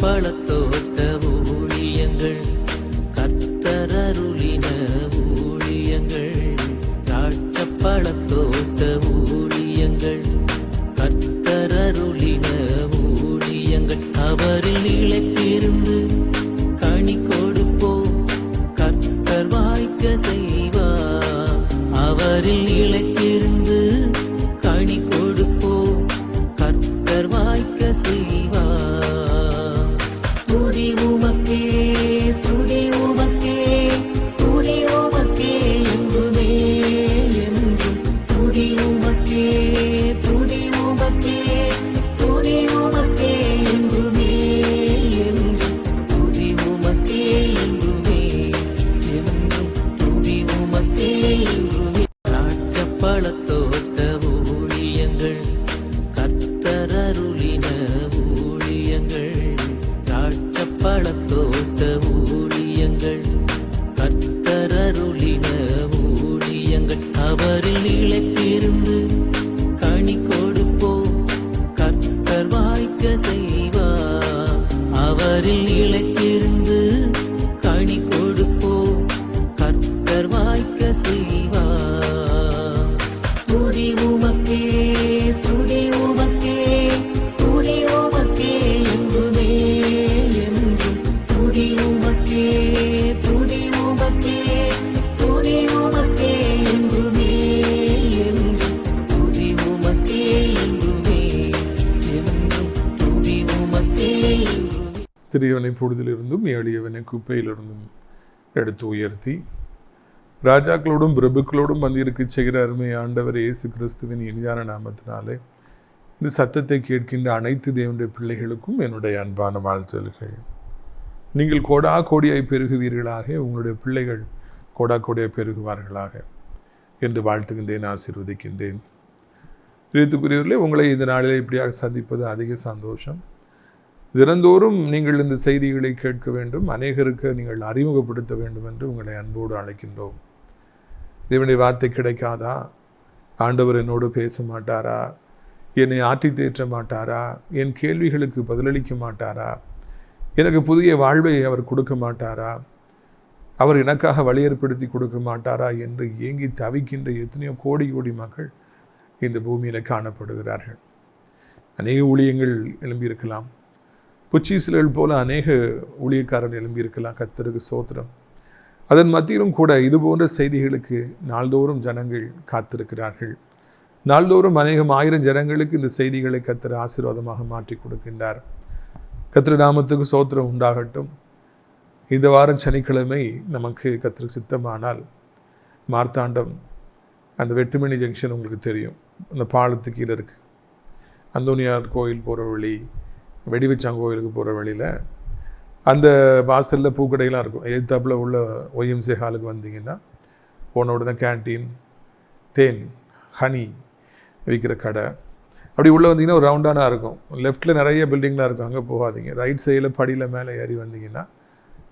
பழத்தோட்ட ஊழியங்கள் கத்தரருளின ஊழியங்கள் திராட்சை பழத்தோட்ட ஊழியங்கள் கத்தரருளின ஊழியங்கள் அவரில் நிலைத்திருந்து கனி கொடுப்போம் கத்தர் வாய்க்க செய்வார் அவரில் நிலைத்திருந்து கனி கொடுப்போம் கத்தர் வாய்க்க செய்வார் துதி உமக்கே துதி உமக்கே துதி உமக்கே என்றுமே என்றும் துதி உமக்கே துதி உமக்கே துதி உமக்கே என்றுமே என்றும் துதி உமக்கே என்றுமே என்றும் துதி உமக்கே என்றுமே திராட்சை பழத்தோட்ட ஊழியங்கள் கத்தரருளின ஊழியங்கள் திராட்சை பழத்தோட்ட ஊழியங்கள் கத்தரருளின ஊழியங்கள் அவரில் நிலைத்திருந்து கனி கொடுப்போம் கத்தர் வாய்க்க செய்வார் அவரில் நிலைத்திருந்து கனி கொடுப்போம் கத்தர் வாய்க்க செய்வார் துதி உமக்கே துதி உமக்கே துதி உமக்கே என்றுமே என்றும் துதி உமக்கே துதி உமக்கே துதி உமக்கே என்றுமே என்றும் துதி உமக்கே என்றுமே என்றும் துதி உமக்கே என்றுமே. சிறியவனை பொழுதிலிருந்தும் எளியவனை குப்பையிலிருந்தும் எடுத்து உயர்த்தி ராஜாக்களோடும் பிரபுக்களோடும் வந்திருக்க செய்கிற அருமை ஆண்டவர் இயேசு கிறிஸ்துவின் இனிதான நாமத்தினாலே இந்த சத்தத்தை கேட்கின்ற அனைத்து தேவனுடைய பிள்ளைகளுக்கும் என்னுடைய அன்பான வாழ்த்துதல்கள். நீங்கள் கோடா கோடியாய் பெருகுவீர்களாக, உங்களுடைய பிள்ளைகள் கோடா கோடியாய் பெருகுவார்களாக என்று வாழ்த்துகின்றேன், ஆசீர்வதிக்கின்றேன். பிரியத்துக்குரியவர்களே, உங்களை இந்த நாளிலே இப்படியாக சந்திப்பது அதிக சந்தோஷம். தினந்தோறும் நீங்கள் இந்த செய்திகளை கேட்க வேண்டும், அநேகருக்கு நீங்கள் அறிமுகப்படுத்த வேண்டும் என்று உங்களை அன்போடு அழைக்கின்றோம். தேவனுடைய வார்த்தை கிடைக்காதா? ஆண்டவர் என்னோடு பேச மாட்டாரா? என்னை ஆற்றி தேற்ற மாட்டாரா? என் கேள்விகளுக்கு பதிலளிக்க மாட்டாரா? எனக்கு புதிய வாழ்வை அவர் கொடுக்க மாட்டாரா? அவர் எனக்காக வழி ஏற்படுத்தி கொடுக்க மாட்டாரா என்று ஏங்கி தவிக்கின்ற எத்தனையோ கோடி கோடி மக்கள் இந்த பூமியில் காணப்படுகிறார்கள். அநேக ஊழியங்கள் எழும்பியிருக்கலாம், புச்சீசில்கள் போல அநேக ஊழியக்காரர்கள் எழும்பியிருக்கலாம். கர்த்தருக்கு ஸ்தோத்திரம். அதன் மத்தியிலும் கூட இது போன்ற செய்திகளுக்கு நாள்தோறும் ஜனங்கள் காத்திருக்கிறார்கள். நாள்தோறும் அநேகம் ஆயிரம் ஜனங்களுக்கு இந்த செய்திகளை கர்த்தர் ஆசீர்வாதமாக மாற்றி கொடுக்கின்றார். கர்த்தர் நாமத்துக்கு ஸ்தோத்திரம் உண்டாகட்டும். இந்த வாரம் சனிக்கிழமை நமக்கு கர்த்தருக்கு சித்தமானால் மார்த்தாண்டம் அந்த வெட்டுமணி ஜங்ஷன் உங்களுக்கு தெரியும், அந்த பாலத்துக்கு கீழே இருக்குது. அந்தோனியார் கோயில் போகிற வழி, வெடிவச்சாங்கோயிலுக்கு போகிற வழியில் அந்த வாசலில் பூக்கடையெல்லாம் இருக்கும். எதிர்த்தாப்பில் உள்ள ஒய்எம்சி ஹாலுக்கு வந்தீங்கன்னா போன உடனே கேன்டீன், தேன், ஹனி விற்கிற கடை, அப்படி உள்ளே வந்தீங்கன்னா ஒரு ரவுண்டானா இருக்கும். லெஃப்ட்டில் நிறைய பில்டிங்லாம் இருக்கும், அங்கே போகாதீங்க. ரைட் சைடில் படியில் மேலே ஏறி வந்தீங்கன்னா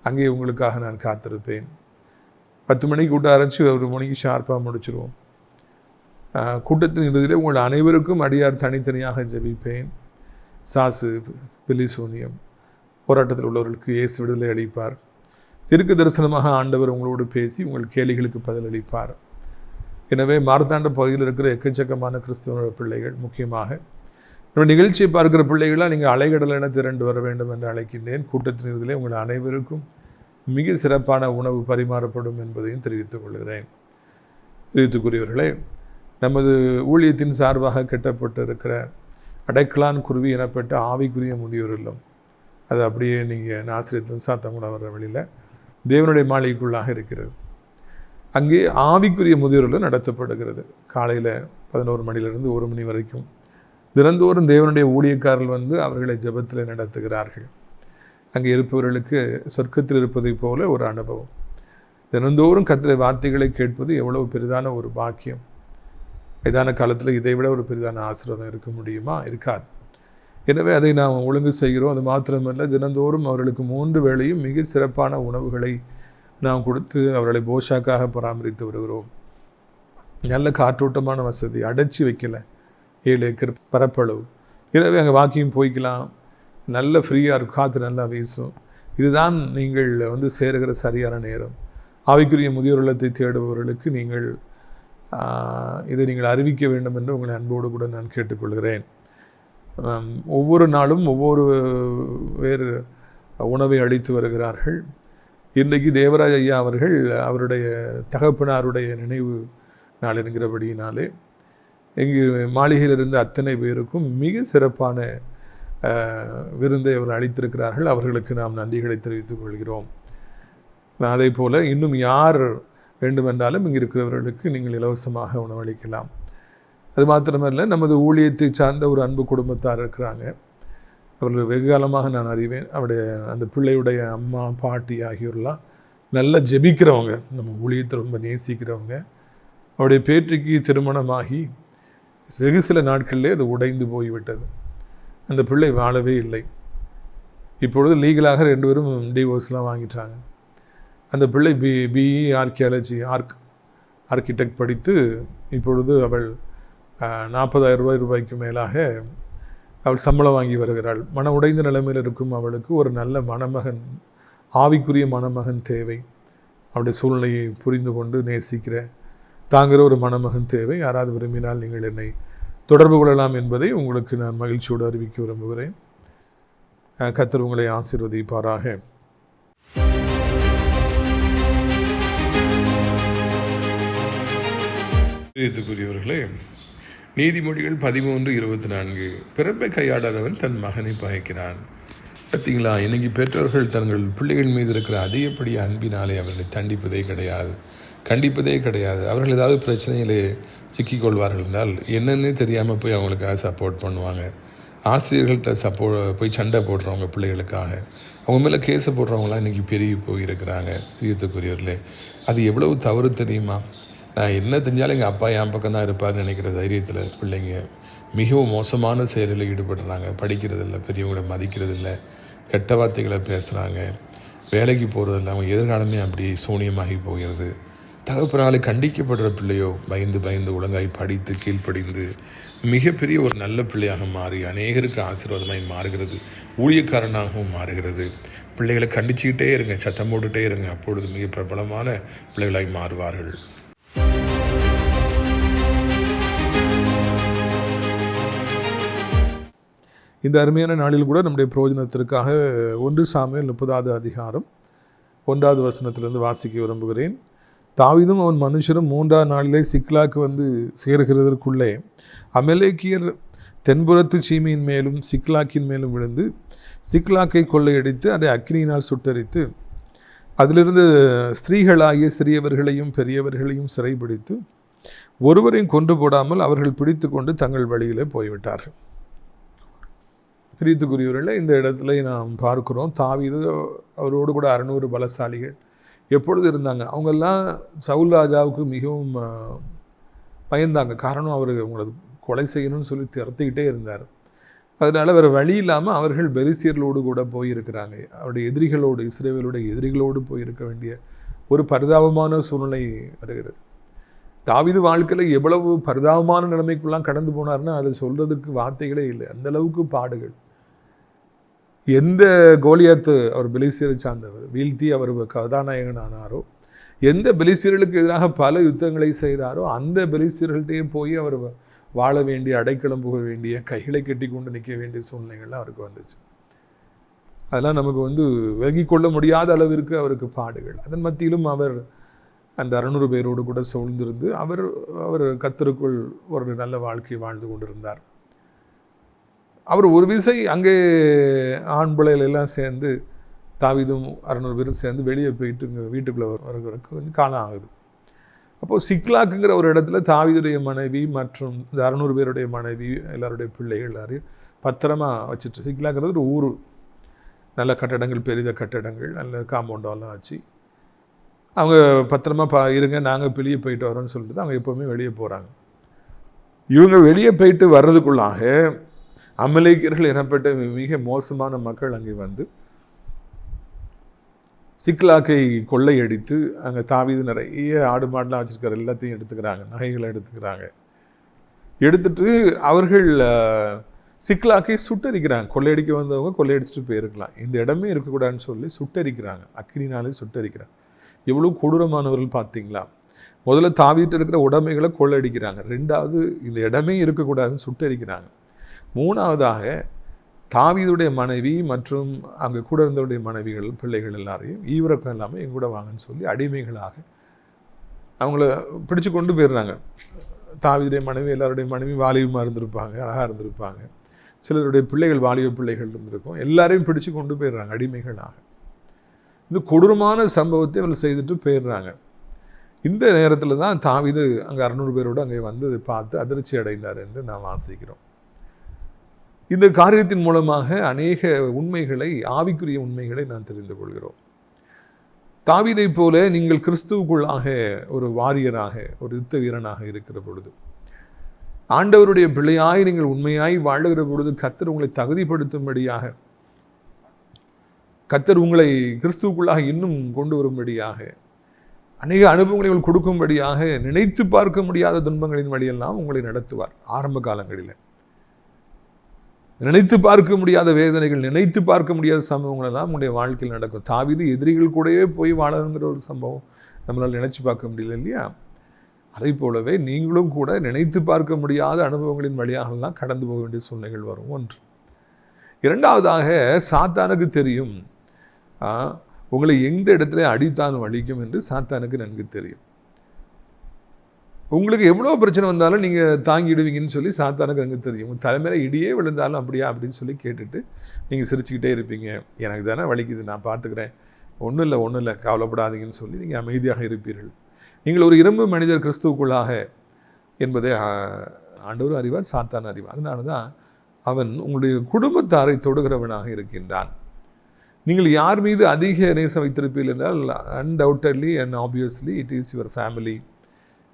அங்கேயே உங்களுக்காக நான் காத்திருப்பேன். 10 மணிக்கு கூட்ட ஆரம்பித்து 1 மணிக்கு ஷார்ப்பாக முடிச்சிடுவோம். கூட்டத்தின் இறுதியில் உங்கள் அனைவருக்கும் அடியார் தனித்தனியாக ஜெபிப்பேன். சாசு, பிலிசூனியம் போராட்டத்தில் உள்ளவர்களுக்கு இயேசு விடுதலை அளிப்பார். தீர்க்க தரிசனமாக ஆண்டவர் உங்களோடு பேசி உங்கள் கேள்விகளுக்கு பதிலளிப்பார். எனவே மார்த்தாண்ட பகுதியில் இருக்கிற எக்கச்சக்கமான கிறிஸ்தவ பிள்ளைகள், முக்கியமாக நம்ம நிகழ்ச்சியை பார்க்கிற பிள்ளைகளாக நீங்கள் அலைகடல் என திரண்டு வர வேண்டும் என்று அழைக்கின்றேன். கூட்டத்தின் இறுதியிலே உங்கள் அனைவருக்கும் மிக சிறப்பான உணவு பரிமாறப்படும் என்பதையும் தெரிவித்துக் கொள்கிறேன். தெரிவித்துக்குரியவர்களே, நமது ஊழியத்தின் சார்பாக கட்டப்பட்டு இருக்கிற அடைக்கலான் குருவி எனப்பட்ட ஆவிக்குரிய முதியோர் இல்லம், அது அப்படியே நீங்கள் நாசிரியத்தில் சாத்தங்குட வர்ற வழியில் தேவனுடைய மாளிகைக்குள்ளாக இருக்கிறது. அங்கே ஆவிக்குரிய முதியோர் இல்லம் நடத்தப்படுகிறது. காலையில் 11 மணிலிருந்து 1 மணி வரைக்கும் தினந்தோறும் தேவனுடைய ஊழியக்காரர்கள் வந்து அவர்களை ஜெபத்தில் நடத்துகிறார்கள். அங்கே இருப்பவர்களுக்கு சொர்க்கத்தில் இருப்பதைப் போல ஒரு அனுபவம். தினந்தோறும் கர்த்தருடைய வார்த்தைகளை கேட்பது எவ்வளவு பெரிதான ஒரு பாக்கியம். வயதான காலத்தில் இதை விட ஒரு பெரிதான ஆசீர்வாதம் இருக்க முடியுமா? இருக்காது. எனவே அதை நாம் ஒழுங்கு செய்கிறோம். அது மாத்திரமல்ல, தினந்தோறும் அவர்களுக்கு 3 வேளையும் மிக சிறப்பான உணவுகளை நாம் கொடுத்து அவர்களை போஷாக்காக பராமரித்து வருகிறோம். நல்ல காற்றோட்டமான வசதி, அடைச்சி வைக்கல, 7 ஏக்கர் பரப்பளவு. எனவே அங்கே வாக்கிங் போய்க்கலாம், நல்ல ஃப்ரீயாக இருக்கும், காற்று நல்லா வீசும். இதுதான் நீங்கள் வந்து சேருகிற சரியான நேரம். ஆவிக்குரிய முதியோர் இல்லத்தை தேடுபவர்களுக்கு நீங்கள் இதை நீங்கள் அறிவிக்க வேண்டும் என்று உங்களை அன்போடு கூட நான் கேட்டுக்கொள்கிறேன். ஒவ்வொரு நாளும் ஒவ்வொரு வேறு உணவை அளித்து வருகிறார்கள். இன்றைக்கு தேவராஜ் ஐயா அவர்கள் அவருடைய தகப்பனாருடைய நினைவு நாள் என்கிறபடியினாலே இங்கு மாளிகையில் இருந்த அத்தனை பேருக்கும் மிக சிறப்பான விருந்தை அவர் அளித்திருக்கிறார்கள். அவர்களுக்கு நாம் நன்றிகளை தெரிவித்துக் கொள்கிறோம். அதே போல் இன்னும் யார் வேண்டுமென்றாலும் இங்கே இருக்கிறவர்களுக்கு நீங்கள் இலவசமாக உணவளிக்கலாம். அது மாத்திரமல்ல, நமது ஊழியத்தை சார்ந்த ஒரு அன்பு குடும்பத்தார் இருக்கிறாங்க. அவர்கள் வெகு காலமாக நான் அறிவேன். அவருடைய அந்த பிள்ளையுடைய அம்மா பாட்டி ஆகியோரெல்லாம் நல்லா ஜெபிக்கிறவங்க, நம்ம ஊழியத்தை ரொம்ப நேசிக்கிறவங்க. அவருடைய பேற்றிக்கு திருமணமாகி வெகு சில நாட்களிலே அது உடைந்து போய்விட்டது. அந்த பிள்ளை வாழவே இல்லை. இப்பொழுது லீகலாக 2 பேரும் டிவோர்ஸ்லாம் வாங்கிட்டாங்க. அந்த பிள்ளை பிஇ ஆர்கியாலஜி ஆர்கிடெக்ட் படித்து இப்பொழுது அவள் 40,000 ரூபாய்க்கு மேலாக அவள் சம்பளம் வாங்கி வருகிறாள். மன உடைந்த நிலைமையில் இருக்கும் அவளுக்கு ஒரு நல்ல மணமகன், ஆவிக்குரிய மணமகன் தேவை. அவளுடைய சூழ்நிலையை புரிந்து கொண்டு நேசிக்கிற தாங்கிற ஒரு மணமகன் தேவை. யாராவது விரும்பினால் நீங்கள் என்னை தொடர்பு கொள்ளலாம் என்பதை உங்களுக்கு நான் மகிழ்ச்சியோடு அறிவிக்க விரும்புகிறேன். கர்த்தர் உங்களை ஆசீர்வதிப்பாராக. பிரியத்துக்குரியவர்களே, நீதிமொழிகள் 13:24 பிறப்பை கையாடாதவன் தன் மகனை பகைக்கிறான். பார்த்தீங்களா, இன்னைக்கு பெற்றோர்கள் தங்கள் பிள்ளைகள் மீது இருக்கிற அதிகப்படிய அன்பினாலே அவர்களை தண்டிப்பதே கிடையாது, கண்டிப்பதே கிடையாது. அவர்கள் ஏதாவது பிரச்சனையிலே சிக்கிக்கொள்வார்கள் என்றால் என்னன்னே தெரியாமல் போய் அவங்களுக்காக சப்போர்ட் பண்ணுவாங்க. ஆசிரியர்கள்ட்ட போய் சண்டை போடுறவங்க பிள்ளைகளுக்காக, அவங்க மேலே கேஸை போடுறவங்களாம் இன்றைக்கி பெருகி போயிருக்கிறாங்க. பிரியத்துக்குரியவர்களே, அது எவ்வளவு தவறு தெரியுமா? நான் என்ன தெரிஞ்சாலும் எங்கள் அப்பா என் பக்கம் தான் இருப்பார்னு நினைக்கிற தைரியத்தில் பிள்ளைங்க மிகவும் மோசமான செயலில் ஈடுபடுறாங்க. படிக்கிறதில்ல, பெரியவங்களை மதிக்கிறதில்ல, கெட்ட வார்த்தைகளை பேசுகிறாங்க, வேலைக்கு போகிறதில்ல. அவங்க எதிர்காலமே அப்படி சூனியமாகி போகிறது. தகப்பனாலே கண்டிக்கப்படுற பிள்ளையோ பயந்து ஒழுங்காய் படித்து கீழ்ப்படிந்து மிகப்பெரிய ஒரு நல்ல பிள்ளையாக மாறி அநேகருக்கு ஆசீர்வாதமாய் மாறுகிறது, ஊழியக்காரனாகவும் மாறுகிறது. பிள்ளைகளை கண்டிச்சுக்கிட்டே இருங்க, சத்தம் போட்டுகிட்டே இருங்க. அப்பொழுது மிக பிரபலமான பிள்ளைகளாய் மாறுவார்கள். இந்த அருமையான நாளில் கூட நம்முடைய பிரயோஜனத்திற்காக 1 சாமுவேல் 30வது அதிகாரம் 1வது வசனத்திலிருந்து வாசிக்க விரும்புகிறேன். தாவீதும் அவன் மனுஷரும் 3ஆம் நாளிலே சிக்லாக்கு வந்து சேர்கிறதற்குள்ளே அமலேக்கியர் தென்புறத்து சீமையின் மேலும் சிக்லாக்கின் மேலும் விழுந்து சிக்லாக்கை கொள்ளையடித்து அதை அக்கினியினால் சுட்டரித்து அதிலிருந்து ஸ்திரீகளாகிய சிறியவர்களையும் பெரியவர்களையும் சிறைபிடித்து ஒருவரையும் கொன்று போடாமல் அவர்கள் பிடித்து கொண்டு தங்கள் வழியிலே போய்விட்டார்கள். பிரியத்துக்குரியவர்களே, இந்த இடத்துல நாம் பார்க்கிறோம், தாவீது அவரோடு கூட 600 பலசாலிகள் எப்பொழுது இருந்தாங்க. அவங்கெல்லாம் சவுல் ராஜாவுக்கு மிகவும் பயந்தாங்க. காரணம், அவர் அவங்கள கொலை செய்யணும்னு சொல்லி திறத்திக்கிட்டே இருந்தார். அதனால் வேறு வழி இல்லாமல் அவர்கள் பெலிஸ்தியர்களோடு கூட போயிருக்கிறாங்க. அவருடைய எதிரிகளோடு, இஸ்ரவேலுடைய எதிரிகளோடு போயிருக்க வேண்டிய ஒரு பரிதாபமான சூழ்நிலை வருகிறது. தாவீது வாழ்க்கையில் எவ்வளவு பரிதாபமான நிலைமைக்குள்ளாம் கடந்து போனார்னா அதை சொல்கிறதுக்கு வார்த்தைகளே இல்லை. அந்தளவுக்கு பாடுகள். எந்த கோலியாத்து அவர் பெலிஸ்தியரை சார்ந்தவர் வீழ்த்தி அவர் கதாநாயகன் ஆனாரோ, எந்த பெலிஸ்தியர்களுக்கு எதிராக பல யுத்தங்களை செய்தாரோ அந்த பெலிஸ்தியர்கள்ட்டே போய் அவர் வாழ வேண்டிய, அடைக்கலம் போக வேண்டிய, கைகளை கட்டி கொண்டு நிற்க வேண்டிய சூழ்நிலைகள்லாம் அவருக்கு வந்துச்சு. அதெல்லாம் நமக்கு விலகிக் கொள்ள முடியாத அளவிற்கு அவருக்கு பாடுகள். அதன் மத்தியிலும் அவர் அந்த 600 பேரோடு கூட சூழ்ந்திருந்து அவர் கர்த்தருக்குள் ஒரு நல்ல வாழ்க்கையை வாழ்ந்து கொண்டிருந்தார். அவர் ஒரு விசை அங்கே ஆண் பிள்ளைகள் எல்லாம் சேர்ந்து தாவீதும் 600 பேரும் சேர்ந்து வெளியே போயிட்டு இங்கே வீட்டுக்குள்ளே வருகிறதுக்கு கொஞ்சம் காலம் ஆகுது. அப்போது சிக்லாக்குங்கிற ஒரு இடத்துல தாவீதுடைய மனைவி மற்றும் இந்த 600 பேருடைய மனைவி எல்லாருடைய பிள்ளைகள் எல்லாரையும் பத்திரமா வச்சுட்டு, சிக்லாக்கிறது ஒரு ஊர், நல்ல கட்டடங்கள், பெரிய கட்டடங்கள், நல்ல காம்பவுண்டெல்லாம் வச்சு அவங்க பத்திரமா இருங்க, நாங்கள் வெளியே போயிட்டு வரோன்னு சொல்லிட்டு அவங்க எப்போவுமே வெளியே போகிறாங்க. இவங்க வெளியே போயிட்டு வர்றதுக்குள்ளாக அமலேக்கியர்கள் எனப்பட்ட மிக மோசமான மக்கள் அங்கே வந்து சிக்லாக்கை கொள்ளையடித்து அங்கே தாவீது நிறைய ஆடு மாடெலாம் வச்சுருக்கிற எல்லாத்தையும் எடுத்துக்கிறாங்க, நகைகளை எடுத்துக்கிறாங்க. எடுத்துட்டு அவர்கள் சிக்கலாக்கி சுட்டரிக்கிறாங்க. கொள்ளையடிக்க வந்தவங்க கொள்ளையடிச்சிட்டு போயிருக்கலாம், இந்த இடமே இருக்கக்கூடாதுன்னு சொல்லி சுட்டரிக்கிறாங்க, அக்கினினாலே சுட்டரிக்கிறாங்க. எவ்வளோ கொடூரமானவர்கள் பார்த்தீங்களா? முதல்ல தாவீட்டு இருக்கிற உடைமைகளை கொள்ளையடிக்கிறாங்க, ரெண்டாவது இந்த இடமே இருக்கக்கூடாதுன்னு சுட்டரிக்கிறாங்க, மூணாவதாக தாவீதுடைய மனைவி மற்றும் அங்கே கூட இருந்தவருடைய மனைவிகள் பிள்ளைகள் எல்லாரையும் ஈவிரக்கம் இல்லாமல் எங்கூட வாங்கன்னு சொல்லி அடிமைகளாக அவங்கள பிடிச்சு கொண்டு போயிடுறாங்க. தாவீதுடைய மனைவி எல்லாருடைய மனைவி வாலிபமாக இருந்திருப்பாங்க, அழகாக இருந்திருப்பாங்க, சிலருடைய பிள்ளைகள் வாலிப பிள்ளைகள் இருந்திருக்கும், எல்லாரையும் பிடிச்சு கொண்டு போயிடுறாங்க அடிமைகளாக. இந்த கொடூரமான சம்பவத்தை இவர்கள் செய்துட்டு போயிடுறாங்க. இந்த நேரத்தில் தான் தாவீது அங்கே 600 பேரோடு அங்கே வந்து பார்த்து அதிர்ச்சி அடைந்தார் என்று நாம் வாசிக்கிறோம். இந்த காரியத்தின் மூலமாக அநேக உண்மைகளை, ஆவிக்குரிய உண்மைகளை நான் தெரிந்து கொள்கிறோம். தாவீதை போல நீங்கள் கிறிஸ்துவுக்குள்ளாக ஒரு வாரியராக, ஒரு யுத்த வீரனாக இருக்கிற பொழுது, ஆண்டவருடைய பிள்ளையாய் நீங்கள் உண்மையாய் வாழுகிற பொழுது கர்த்தர் உங்களை தகுதிப்படுத்தும்படியாக, கர்த்தர் உங்களை கிறிஸ்துவுக்குள்ளாக இன்னும் கொண்டு வரும்படியாக, அநேக அனுபவங்களை கொடுக்கும்படியாக நினைத்து பார்க்க முடியாத துன்பங்களின் வழியெல்லாம் உங்களை நடத்துவார். ஆரம்ப காலங்களில் நினைத்து பார்க்க முடியாத வேதனைகள், நினைத்து பார்க்க முடியாத சம்பவங்கள் எல்லாம் உங்களுடைய வாழ்க்கையில் நடக்கும். தாவீது எதிரிகள் கூடவே போய் வாழணுங்கிற ஒரு சம்பவம் நம்மளால் நினைச்சு பார்க்க முடியல இல்லையா? அதை போலவே நீங்களும் கூட நினைத்து பார்க்க முடியாத அனுபவங்களின் வழியாகலாம் கடந்து போக வேண்டிய சூழ்நிலைகள் வரும். ஒன்று. இரண்டாவதாக, சாத்தானுக்கு தெரியும் உங்களை எந்த இடத்துல அடித்தான் வலிக்கும் என்று சாத்தானுக்கு நன்கு தெரியும். உங்களுக்கு எவ்வளோ பிரச்சனை வந்தாலும் நீங்கள் தாங்கிடுவீங்கன்னு சொல்லி சாத்தானுக்கு நன்கு தெரியும். உங்கள் தலைமையில் இடியே விழுந்தாலும் அப்படியா அப்படின்னு சொல்லி கேட்டுட்டு நீங்கள் சிரிச்சுக்கிட்டே இருப்பீங்க. எனக்கு தானே வலிக்குது, நான் பார்த்துக்கிறேன், ஒன்றும் இல்லை கவலைப்படாதீங்கன்னு சொல்லி நீங்கள் அமைதியாக இருப்பீர்கள். நீங்கள் ஒரு இரும்பு மனிதர் கிறிஸ்துவுக்குள்ளாக என்பதை ஆண்டவர் அறிவார், சாத்தான் அறிவார். அதனால தான் அவன் உங்களுடைய குடும்பத்தாரை தொடுகிறவனாக இருக்கின்றான். நீங்கள் யார் மீது அதிக நேசம் வைத்திருப்பீர்கள் என்றால், undoubtedly and obviously it is your family,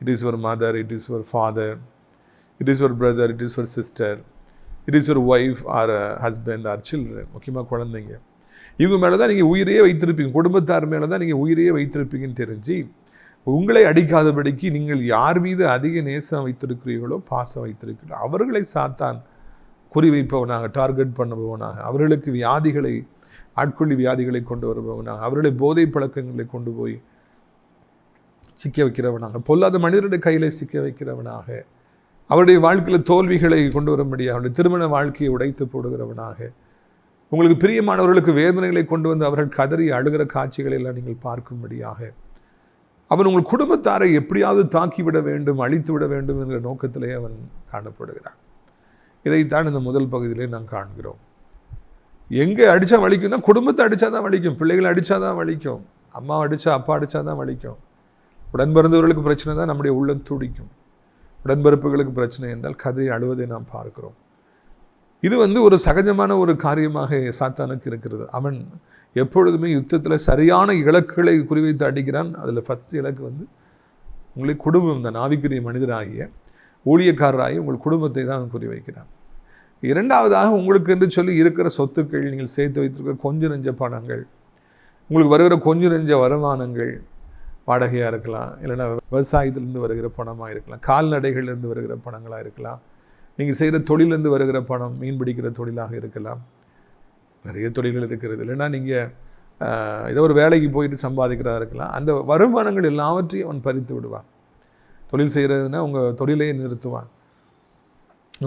it is your mother, it is your father, it is your brother, it is your sister, it is your wife or husband or children. முக்கியமாக குழந்தைங்க, இவங்க மேலே தான் நீங்கள் உயிரையே வைத்திருப்பீங்க, குடும்பத்தார் மேலே தான் நீங்கள் உயிரையே வைத்திருப்பீங்கன்னு தெரிஞ்சு உங்களை அடிக்காதபடிக்கு நீங்கள் யார் மீது அதிக நேசம் வைத்திருக்கிறீர்களோ, பாசம் வைத்திருக்கிறீர்களோ, அவர்களை சாத்தான் குறிவைப்பவனாக, டார்கெட் பண்ணுபவனாக, அவர்களுக்கு வியாதிகளை, ஆட்கொள்ளி வியாதிகளை கொண்டு வருபவனாக, அவர்களை போதை பழக்கங்களை கொண்டு போய் சிக்க வைக்கிறவனாக, பொல்லாத மனிதருடைய கையில் சிக்க வைக்கிறவனாக, அவருடைய வாழ்க்கையில் தோல்விகளை கொண்டு வரும்படியாக, அவருடைய திருமண வாழ்க்கையை உடைத்து போடுகிறவனாக, உங்களுக்கு பிரியமானவர்களுக்கு வேதனைகளை கொண்டு வந்து அவர்கள் கதறி அழுகிற காட்சிகளை எல்லாம் நீங்கள் பார்க்கும்படியாக, அவன் உங்கள் குடும்பத்தாரை எப்படியாவது தாக்கிவிட வேண்டும், அழித்து விட வேண்டும் என்கிற நோக்கத்திலே அவன் காணப்படுகிறான். இதைத்தான் இந்த முதல் பகுதியிலே நாம் காண்கிறோம். எங்கே அடித்தா வலிக்கும்னா, குடும்பத்தை அடித்தா தான் வலிக்கும், பிள்ளைகளை அடித்தா தான் வலிக்கும், அம்மா அடித்தா அப்பா அடித்தா தான் வலிக்கும். உடன்பிறந்தவர்களுக்கு பிரச்சனை தான் நம்முடைய உள்ளம் துடிக்கும். உடன்பிறப்புகளுக்கு பிரச்சனை என்றால் கதறி அழுவதை நாம் பார்க்கிறோம். இது ஒரு சகஜமான ஒரு காரியமாக சாத்தானுக்கு இருக்கிறது. அவன் எப்பொழுதுமே யுத்தத்தில் சரியான இலக்குகளை குறிவைத்து அடிக்கிறான். அதில் ஃபஸ்ட் இலக்கு உங்களுடைய குடும்பம் தான். ஆவிக்குரிய மனிதராகிய ஊழியக்காரராகி உங்கள் குடும்பத்தை தான் அவன் குறிவைக்கிறான். இரண்டாவதாக, உங்களுக்கு என்று சொல்லி இருக்கிற சொத்துக்கள், நீங்கள் சேர்த்து வைத்திருக்கிற கொஞ்சம் நெஞ்ச பணங்கள், உங்களுக்கு வருகிற கொஞ்சம் நெஞ்ச வருமானங்கள், வாடகையாக இருக்கலாம், இல்லைன்னா விவசாயத்திலேருந்து வருகிற பணமாக இருக்கலாம், கால்நடைகள்லேருந்து வருகிற பணங்களாக இருக்கலாம், நீங்கள் செய்கிற தொழிலேருந்து வருகிற பணம், மீன் பிடிக்கிற தொழிலாக இருக்கலாம், நிறைய தொழில்கள் இருக்கிறது. இல்லைன்னா நீங்கள் ஏதோ ஒரு வேலைக்கு போயிட்டு சம்பாதிக்கிறதா இருக்கலாம். அந்த வருமானங்கள் எல்லாவற்றையும் அவன் பறித்து விடுவான். தொழில் செய்கிறதுனா உங்கள் தொழிலையே நிறுத்துவான்.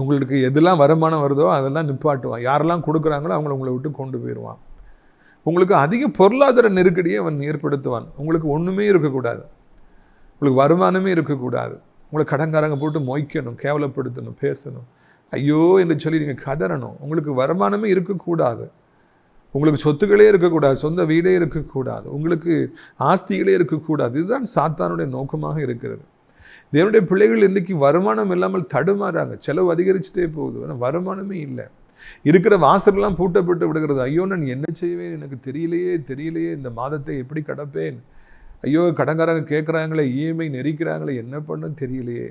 உங்களுக்கு எதெல்லாம் வருமானம் வருதோ அதெல்லாம் நிப்பாட்டுவான். யாரெல்லாம் கொடுக்குறாங்களோ அவங்கள உங்களை விட்டு கொண்டு போயிடுவான். உங்களுக்கு அதிக பொருளாதார நெருக்கடியை அவன் ஏற்படுத்துவான். உங்களுக்கு ஒன்றுமே இருக்கக்கூடாது, உங்களுக்கு வருமானமே இருக்கக்கூடாது, உங்களை கடன்காரங்க போட்டு மொய்க்கணும், கேவலப்படுத்தணும், பேசணும், ஐயோ என்று சொல்லி நீங்கள் கதறணும். உங்களுக்கு வருமானமே இருக்கக்கூடாது, உங்களுக்கு சொத்துக்களே இருக்கக்கூடாது, சொந்த வீடே இருக்கக்கூடாது, உங்களுக்கு ஆஸ்திகளே இருக்கக்கூடாது. இதுதான் சாத்தானுடைய நோக்கமாக இருக்கிறது. தேவனுடைய பிள்ளைகள் இன்றைக்கி வருமானம் இல்லாமல் தடுமாறாங்க. செலவு அதிகரிச்சுட்டே போகுது, ஆனால் வருமானமே இல்லை. இருக்கிற வாசல்லாம் பூட்டப்பட்டு விடுகிறது. ஐயோ, நான் என்ன செய்வேன், எனக்கு தெரியலையே, இந்த மாதத்தை எப்படி கடப்பேன், ஐயோ கடன்காரங்க கேட்குறாங்களே, இஎம்ஐ நெரிக்கிறாங்களே, என்ன பண்ண தெரியலையே.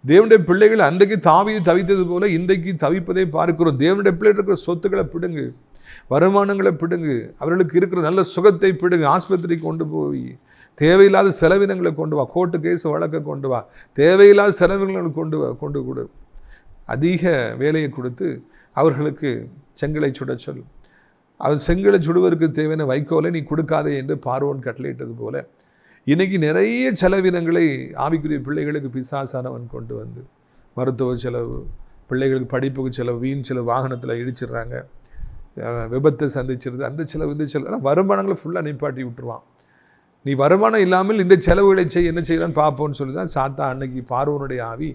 தேவனுடைய பிள்ளைகள் அன்றைக்கு தாவீது தவித்தது போல இன்றைக்கு தவிப்பதை பார்க்கிறோம். தேவனுடைய பிள்ளைகள் இருக்கிற சொத்துக்களை பிடுங்கு, வருமானங்களை பிடுங்கு, அவர்களுக்கு இருக்கிற நல்ல சுகத்தை பிடுங்கு, ஆஸ்பத்திரிக்கு கொண்டு போய் தேவையில்லாத செலவினங்களை கொண்டு வா, கோர்ட்டு கேஸ் வழக்க கொண்டு வா, தேவையில்லாத செலவினங்களை கொண்டு கொடு, அதிக வேலையை கொடுத்து அவர்களுக்கு செங்கலை சுட சொல். அவர் செங்கலை சுடுவதற்கு தேவையான வைக்கோலை நீ கொடுக்காதே என்று பார்வோன் கட்டளையிட்டது போல இன்றைக்கி நிறைய செலவினங்களை ஆவிக்குரிய பிள்ளைகளுக்கு பிசாசானவன் கொண்டு வந்து மருத்துவ செலவு, பிள்ளைகளுக்கு படிப்புக்கு செலவு, வீண் செலவு, வாகனத்தில் இடிச்சிடுறாங்க, விபத்தை சந்திச்சிருது, அந்த செலவு இந்த செலவு. ஆனால் வருமானங்களை ஃபுல்லாக நிப்பாட்டி விட்டுருவான். நீ வருமானம் இல்லாமல் இந்த செலவுகளை என்ன செய்யலான்னு பார்ப்போன்னு சொல்லி தான் சாத்தா அன்னைக்கு பார்வோனுடைய ஆவி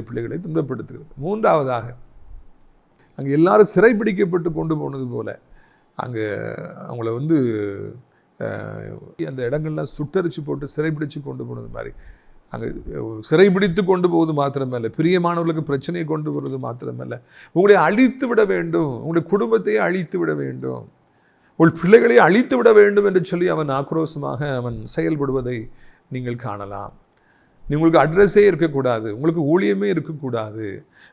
பிள்ளைகளை துன்பப்படுத்துகிறது. மூன்றாவதாக அங்கே எல்லாரும் சிறைப்பிடிக்கப்பட்டு கொண்டு போனது போல் அங்கே அவங்கள அந்த இடங்கள்லாம் சுட்டரிச்சு போட்டு சிறைப்பிடித்து கொண்டு போனது மாதிரி அங்கே சிறைப்பிடித்து கொண்டு போவது மாத்திரமல்ல, பிரியமானவர்களுக்கு பிரச்சனையை கொண்டு போவது மாத்திரமல்ல, உங்களை அழித்து விட வேண்டும், உங்களுடைய குடும்பத்தையே அழித்து விட வேண்டும், உங்கள் பிள்ளைகளை அழித்து விட வேண்டும் என்று சொல்லி அவன் ஆக்ரோஷமாக அவன் செயல்படுவதை நீங்கள் காணலாம். உங்களுக்கு அட்ரஸே இருக்கக்கூடாது, உங்களுக்கு ஊழியமே இருக்கக்கூடாது,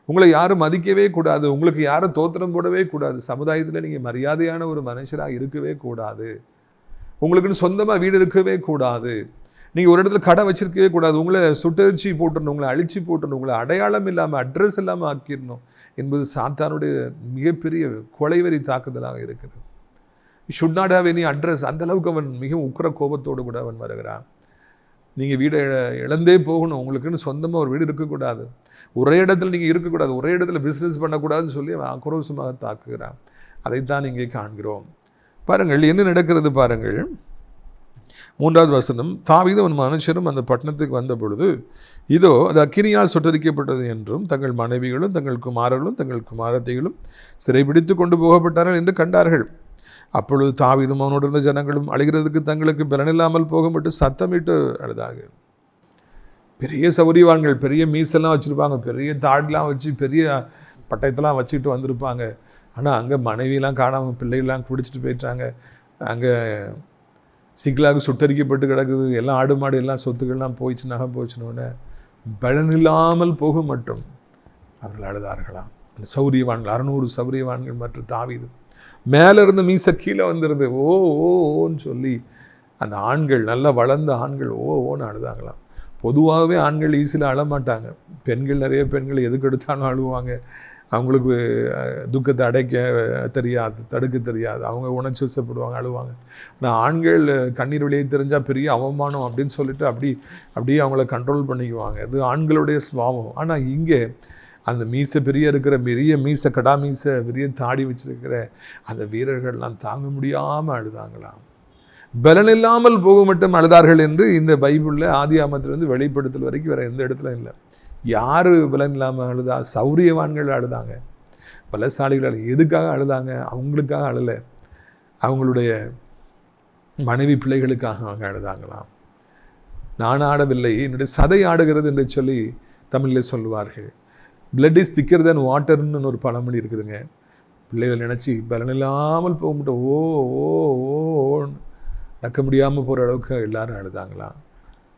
உங்களை யாரும் மதிக்கவே கூடாது, உங்களுக்கு யாரும் தோத்திரம் போடவே கூடாது, சமுதாயத்தில் நீங்கள் மரியாதையான ஒரு மனுஷராக இருக்கவே கூடாது, உங்களுக்குன்னு சொந்தமாக வீடு இருக்கவே கூடாது, நீங்கள் ஒரு இடத்துல கடை வச்சிருக்கவே கூடாது, உங்களை சுட்டரிச்சு போட்டுடணும், உங்களை அழிச்சு போட்டுடணும், உங்களை அடையாளம் இல்லாமல் அட்ரஸ் இல்லாமல் ஆக்கிடணும் என்பது சாத்தானுடைய மிகப்பெரிய கொலைவெறி தாக்குதலாக இருக்கிறது. Should not have any address. அந்தளவுக்கு அவன் மிகவும் உக்கிர கோபத்தோடு கூட அவன் வருகிறான். நீங்கள் வீடை இழந்தே போகணும், உங்களுக்குன்னு சொந்தமாக ஒரு வீடு இருக்கக்கூடாது, ஒரே இடத்துல நீங்கள் இருக்கக்கூடாது, ஒரே இடத்துல பிஸ்னஸ் பண்ணக்கூடாதுன்னு சொல்லி அவன் ஆக்ரோஷமாக தாக்குகிறான். அதைத்தான் இங்கே காண்கிறோம். பாருங்கள் என்ன நடக்கிறது பாருங்கள். 3வது வசனம், தாவீது அவன் மனுஷரும் அந்த பட்டணத்துக்கு வந்த பொழுது இதோ அது அக்கினியால் சுட்டரிக்கப்பட்டது என்றும் தங்கள் மனைவிகளும் தங்கள் குமாரர்களும் தங்கள் குமாரத்தைகளும் சிறைபிடித்து கொண்டு போகப்பட்டார்கள் என்று கண்டார்கள். அப்பொழுது தாவீதும் அவனோடு இருந்த ஜனங்களும் அழுகிறதுக்கு தங்களுக்கு பலனில்லாமல் போகும்பட்டு சத்தமிட்டு அழுதார்கள். பெரிய சௌரியவான்கள், பெரிய மீசெல்லாம் வச்சுருப்பாங்க, பெரிய தாடெலாம் வச்சு பெரிய பட்டயத்தெல்லாம் வச்சுக்கிட்டு வந்திருப்பாங்க. ஆனால் அங்கே மனைவியெல்லாம் காணாமல் பிள்ளைகள்லாம் பிடிச்சிட்டு போயிட்டாங்க. அங்கே சிக்கலாக சுட்டரிக்கப்பட்டு கிடக்குது, எல்லாம் ஆடு மாடு எல்லாம் சொத்துக்கள்லாம் போயிடுச்சு, நகை போச்சுன்னொன்னே பலனில்லாமல் போக மட்டும் அவர்கள் அழுதார்களாம். அந்த சௌரியவான்கள் 600 சௌரியவான்கள் மற்றும் தாவீது மேலே இருந்து மீச கீழே வந்துடுது. ஓ ஓ ஓன்னு சொல்லி அந்த ஆண்கள், நல்லா வளர்ந்த ஆண்கள் ஓன்னு அழுதாங்களாம். பொதுவாகவே ஆண்கள் ஈஸியில் அழமாட்டாங்க, பெண்கள் நிறைய பெண்கள் எதுக்கு எடுத்தாலும் அழுவாங்க. அவங்களுக்கு துக்கத்தை அடைக்க தெரியாது, தடுக்க தெரியாது, அவங்க உணர்ச்சி வசப்படுவாங்க, அழுவாங்க. ஆனால் ஆண்கள் கண்ணீர் வெளியே தெரிஞ்சால் பெரிய அவமானம் அப்படின்னு சொல்லிட்டு அப்படியே அவங்கள கண்ட்ரோல் பண்ணிக்குவாங்க. அது ஆண்களுடைய சுபாவம். ஆனால் இங்கே அந்த மீசை பெரிய இருக்கிற பெரிய மீசை, கடா மீசை, பெரிய தாடி வச்சிருக்கிற அந்த வீரர்கள்லாம் தாங்க முடியாமல் அழுதாங்களாம். பலன் இல்லாமல் போக மட்டும் அழுதார்கள் என்று இந்த பைபிளில் ஆதியாகமத்திலிருந்து வெளிப்படுத்தல் வரைக்கும் வேறு எந்த இடத்துல இல்லை. யார் பலன் இல்லாமல் அழுதா? சௌரியவான்கள் அழுதாங்க, பலசாலிகள் எதுக்காக அழுதாங்க? அவங்களுக்காக அழலை, அவங்களுடைய மனைவி பிள்ளைகளுக்காக அவங்க அழுதாங்களாம். நான் ஆடவில்லை, என்னுடைய சதை ஆடுகிறது என்று சொல்லி தமிழில் சொல்லுவார்கள். பிளட் இஸ் திக்கர் தென் வாட்டர்னு ஒரு பழமொழி இருக்குதுங்க. பிள்ளைகள் நினச்சி பலனில்லாமல் போக மட்டும் ஓ ஓ ஓன்னு நடக்க முடியாமல் போகிற அளவுக்கு எல்லாரும் அழுதாங்களாம்.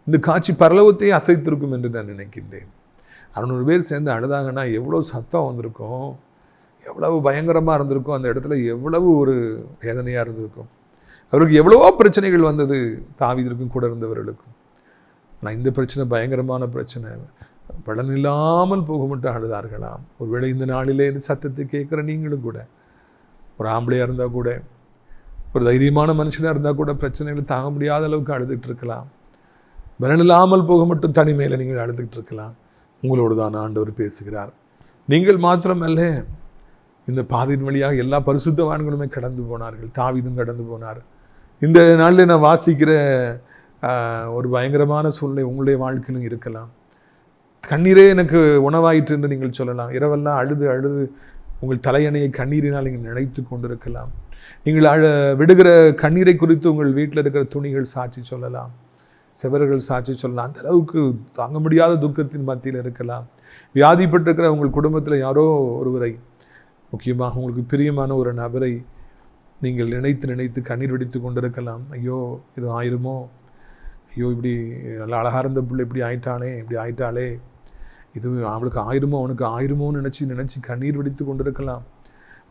இந்த காட்சி பரலோகத்தையே அசைத்திருக்கும் என்று நான் நினைக்கின்றேன். 600 பேர் சேர்ந்து அழுதாங்கன்னா எவ்வளோ சத்தம் வந்திருக்கும், எவ்வளவு பயங்கரமாக இருந்திருக்கும், அந்த இடத்துல எவ்வளவு ஒரு வேதனையாக இருந்திருக்கும். அவருக்கு எவ்வளவோ பிரச்சனைகள் வந்தது, தாவீதுக்கும் கூட இருந்தவர்களுக்கும். ஆனால் இந்த பிரச்சனை பயங்கரமான பிரச்சனை. பலன் இல்லாமல் போக மட்டும் அழுதார்களாம். ஒருவேளை இந்த நாளிலே இந்த சத்தத்தை கேட்குற நீங்களும் கூட, ஒரு ஆம்பளையாக இருந்தால் கூட, ஒரு தைரியமான மனுஷனாக இருந்தால் கூட பிரச்சனைகள் தாங்க முடியாத அளவுக்கு அழுதுகிட்டு இருக்கலாம். பலன் இல்லாமல் போக மட்டும் தனிமையில் நீங்கள் அழுதுகிட்டு இருக்கலாம். உங்களோடு தான் ஆண்டவர் பேசுகிறார். நீங்கள் மாத்திரமல்ல, இந்த பாதையின் வழியாக எல்லா பரிசுத்தவான்களுமே கடந்து போனார்கள். தாவீதும் கடந்து போனார். இந்த நாளில் நான் வாசிக்கிற ஒரு பயங்கரமான சூழ்நிலை உங்களுடைய வாழ்க்கையிலும் இருக்கலாம். கண்ணீரே எனக்கு உணவாயிற்று என்று நீங்கள் சொல்லலாம். இரவெல்லாம் அழுது அழுது உங்கள் தலையணையை கண்ணீரினால் நீங்கள் நினைத்து கொண்டிருக்கலாம். நீங்கள் விடுகிற கண்ணீரை குறித்து உங்கள் வீட்டில் இருக்கிற துணிகள் சாட்சி சொல்லலாம், செவர்கள் சாட்சி சொல்லலாம். அந்த அளவுக்கு தாங்க முடியாத துக்கத்தின் மத்தியில் இருக்கலாம். வியாதிப்பட்டிருக்கிற உங்கள் குடும்பத்தில் யாரோ ஒருவரை, முக்கியமாக உங்களுக்கு பிரியமான ஒரு நபரை நீங்கள் நினைத்து நினைத்து கண்ணீர் வெடித்து கொண்டிருக்கலாம். ஐயோ இது ஆயிருமோ, ஐயோ இப்படி நல்லா அழகாக இருந்த பிள்ளை இப்படி ஆயிட்டானே, இப்படி ஆயிட்டாளே, இது அவளுக்கு ஆயிருமோ அவனுக்கு ஆயிருமோன்னு நினச்சி கண்ணீர் வெடித்து கொண்டிருக்கலாம்,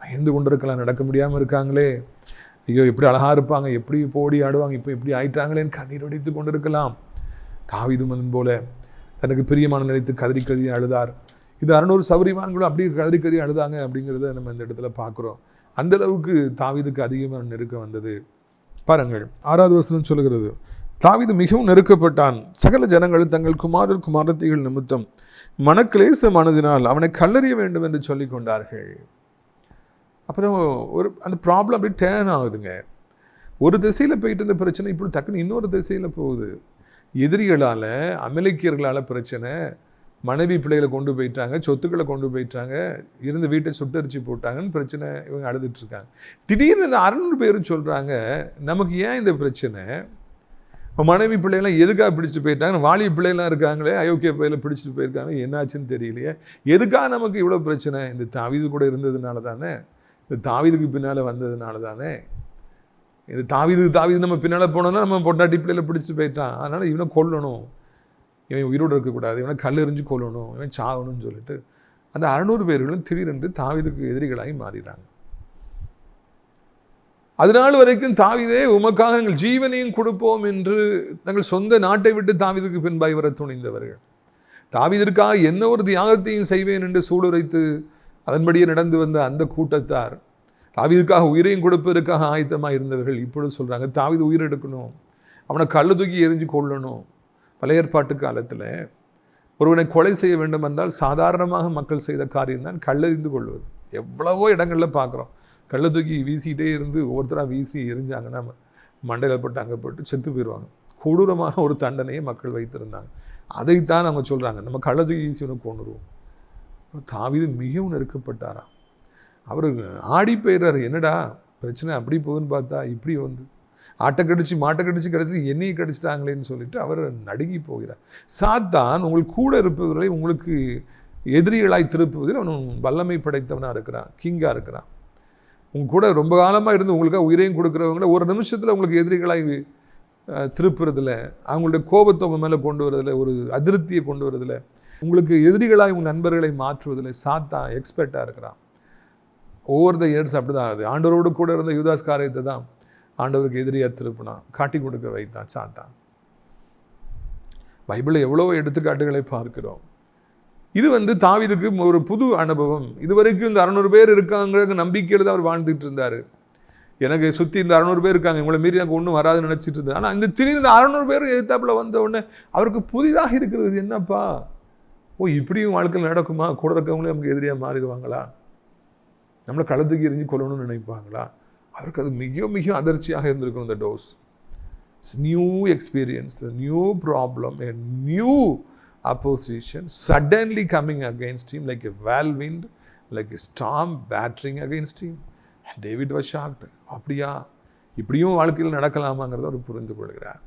பயந்து கொண்டிருக்கலாம். நடக்க முடியாமல் இருக்காங்களே, ஐயோ எப்படி அழகாக இருப்பாங்க, எப்படி போடி ஆடுவாங்க, இப்போ எப்படி ஆயிட்டாங்களேன்னு கண்ணீர் வெடித்து கொண்டிருக்கலாம். தாவீதும் போல தனக்கு பிரியமான நினைத்து கதறி கதறி அழுதார். இது 600 சௌரிமான்களும் அப்படியே கதறி அழுதாங்க அப்படிங்கிறத நம்ம இந்த இடத்துல பார்க்குறோம். அந்த அளவுக்கு தாவீதுக்கு அதிகமான நெருக்கம் வந்தது. பாருங்கள் 6வது வசனம் சொல்லுகிறது, தாவீது மிகவும் நெருக்கப்பட்டான். சகல ஜனங்கள் தங்கள் குமாரத்திகள் நிமித்தம் மனக்கிளேசமானதினால் அவனை கல்லறிய வேண்டும் என்று சொல்லிக் கொண்டார்கள். அப்போதான் அந்த ப்ராப்ளம் அப்படியே டேர்ன் ஆகுதுங்க. ஒரு திசையில் போயிட்டு இருந்த பிரச்சனை இப்படி டக்குன்னு இன்னொரு திசையில் போகுது. எதிரிகளால், அமெரிக்கர்களால் பிரச்சனை. மனைவி பிள்ளைகளை கொண்டு போயிட்டாங்க, சொத்துக்களை கொண்டு போயிட்டாங்க, இருந்த வீட்டை சுட்டரிச்சு போட்டாங்கன்னு பிரச்சனை. இவங்க அழுதுட்டுருக்காங்க. திடீர்னு இந்த 600 பேரும் சொல்கிறாங்க, நமக்கு ஏன் இந்த பிரச்சனை? மனைவி பிள்ளைகள்லாம் எதுக்காக பிடிச்சிட்டு போயிட்டாங்க? வாலிப பிள்ளைகள்லாம் இருக்காங்களே, அயோக்கிய பிள்ளைகளை பிடிச்சிட்டு போயிருக்காங்க, என்னாச்சுன்னு தெரியலையே. எதுக்காக நமக்கு இவ்வளோ பிரச்சனை? இந்த தாவீது கூட இருந்ததுனால தானே, இந்த தாவீதுக்கு பின்னால் வந்ததுனால தானே. இந்த தாவீது நம்ம பின்னால் போனோம்னா நம்ம பொண்டாட்டி பிள்ளைகளை பிடிச்சிட்டு போயிட்டான், அதனால் இவனை கொல்லணும், இவன் உயிரோடு இருக்கக்கூடாது, இவனை கல் எறிஞ்சு கொல்லணும், இவன் சாகணும்னு சொல்லிட்டு அந்த 600 பேர்களும் திடீரென்று தாவீதுக்கு எதிரிகளாகி மாறிடுறாங்க. அதனால் வரைக்கும் தாவீதே உமக்காக நாங்கள் ஜீவனையும் கொடுப்போம் என்று தங்கள் சொந்த நாட்டை விட்டு தாவீதுக்கு பின்பாய் வர துணிந்தவர்கள். தாவீதிற்காக என்ன ஒரு தியாகத்தையும் செய்வேன் என்று சூளுரைத்து அதன்படியே நடந்து வந்த அந்த கூட்டத்தார், தாவீதுக்காக உயிரையும் கொடுப்பதற்காக ஆயத்தமாக இருந்தவர்கள் இப்பொழுது சொல்கிறாங்க, தாவீது உயிர் எடுக்கணும், அவனை கல்லு தூக்கி எரிஞ்சு கொள்ளணும். பழைய ஏற்பாட்டு காலத்தில் ஒருவனை கொலை செய்ய வேண்டும் என்றால் சாதாரணமாக மக்கள் செய்த காரியம்தான் கல்லெறிந்து கொள்வது. எவ்வளவோ இடங்களில் பார்க்குறோம், கல்லை தூக்கி வீசிக்கிட்டே இருந்து ஒவ்வொருத்தராக வீசி எரிஞ்சாங்கன்னா மண்டையில் போட்டு அங்கே போட்டு செத்து போயிடுவாங்க. கொடூரமான ஒரு தண்டனையை மக்கள் வைத்திருந்தாங்க. அதைத்தான் அவங்க சொல்கிறாங்க, நம்ம கல்லை தூக்கி வீசி ஒன்று கொண்டுருவோம். தாவீது மிகவும் நெருக்கப்பட்டாராம். அவர் ஆடி போயிடுறாரு, என்னடா பிரச்சனை அப்படி போகுதுன்னு பார்த்தா இப்படி வந்து மாட்டை கடிச்சு கடைசி என்னையை கடிச்சிட்டாங்களேன்னு சொல்லிட்டு அவர் நடுங்கி போகிறார். சாத்தான் உங்களுக்கு கூட இருப்பவர்களை உங்களுக்கு எதிரிகளாய் திருப்புவதில் அவன் வல்லமை படைத்தவனாக இருக்கிறான், கிங்காக இருக்கிறான். உங்க கூட ரொம்ப காலமாக இருந்து உங்களுக்காக உயிரையும் கொடுக்குறவங்கள ஒரு நிமிஷத்தில் உங்களுக்கு எதிரிகளாய் திருப்புறதில்ல, அவங்களுடைய கோபத்தை உங்கள் மேலே கொண்டு வரதில்லை, ஒரு அதிருப்தியை கொண்டு வரதில்லை, உங்களுக்கு எதிரிகளாய் உங்கள் நண்பர்களை மாற்றுவதில்லை சாத்தான் எக்ஸ்பர்ட்டாக இருக்கிறான். ஓவர் த இயர்ஸ் அப்படி தான் ஆகுது. ஆண்டவரோடு கூட இருந்த யூதாஸ் காரியத்தை தான் ஆண்டவருக்கு எதிரியாக திருப்பினான், காட்டி கொடுக்க வைத்தான் சாத்தான். பைபிளில் எவ்வளோ எடுத்துக்காட்டுகளை பார்க்கிறோம். இது தாவீதுக்கு ஒரு புது அனுபவம். இதுவரைக்கும் இந்த 600 பேர் இருக்காங்கிற நம்பிக்கையில் தான் அவர் வாழ்ந்துட்டு இருந்தார். எனக்கு சுற்றி இந்த 600 பேர் இருக்காங்க, இவங்களை மீறி எனக்கு ஒன்றும் வராதுன்னு நினச்சிட்டு இருந்தேன். ஆனால் இந்த திடீர்னு இந்த 600 பேர் எதிர்த்தாப்பில் வந்த உடனே அவருக்கு புதிதாக இருக்கிறது என்னப்பா, இப்படியும் வாழ்க்கையில் நடக்குமா? கூட இருக்கவங்களே நமக்கு எதிரியாக மாறிடுவாங்களா? நம்மளை களத்துக்கு எரிஞ்சு கொள்ளணும்னு நினைப்பாங்களா? அவருக்கு அது மிக மிக அதிர்ச்சியாக இருந்திருக்கும். இந்த dose new experience, new problem, a new opposition suddenly coming against him like a whirlwind, like a storm battering against him. David was shocked. அப்படியா, இப்படியும் வாழ்க்கையில் நடக்கலாமாங்கிறத அவர் புரிந்து கொள்கிறார்.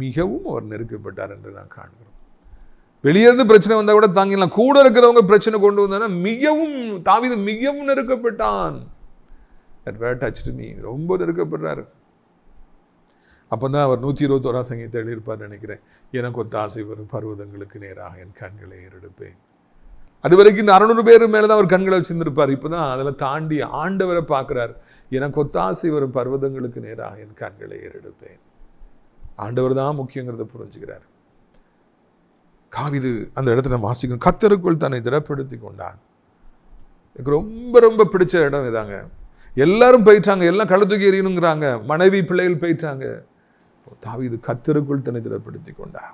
மிகவும் அவர் நெருக்கப்பட்டார் என்று நான் காண்கிறோம். வெளியிருந்து பிரச்சனை வந்தால் கூட தாங்கிடலாம், கூட இருக்கிறவங்க பிரச்சனை கொண்டு வந்தாங்கன்னா மிகவும் தாவீது மிகவும் நெருக்கப்பட்டான். That word touched me. ரொம்ப நெருக்கப்படுறாரு. அப்போ தான் அவர் 121 சங்கீதத்தை எழுதியிருப்பார் நினைக்கிறேன். எனக்கு ஒத்த ஆசை வரும் பர்வதங்களுக்கு நேராக என் கண்களை ஏறெடுப்பேன். அது வரைக்கும் இந்த 600 பேர் மேலே தான் அவர் கண்களை வச்சுருந்துருப்பார். இப்போ தான் அதில் தாண்டி ஆண்டவரை பார்க்குறார். எனக்கு ஒத்த ஆசை வரும் பர்வதங்களுக்கு நேராக என் கண்களை ஏறெடுப்பேன். ஆண்டவர் தான் முக்கியங்கிறத புரிஞ்சுக்கிறார். தாவீது அந்த இடத்துல வாசிக்கணும், கர்த்தருக்குள் தன்னை திடப்படுத்தி கொண்டான். எனக்கு ரொம்ப ரொம்ப பிடிச்ச இடம் இதாங்க. எல்லாரும் போயிட்டாங்க, எல்லாம் கழுத்துக்கு எறியணுங்கிறாங்க, மனைவி பிள்ளைகள் போயிட்டாங்க. தாவீது கர்த்தருக்குள் தன்னை திடப்படுத்தி கொண்டார்.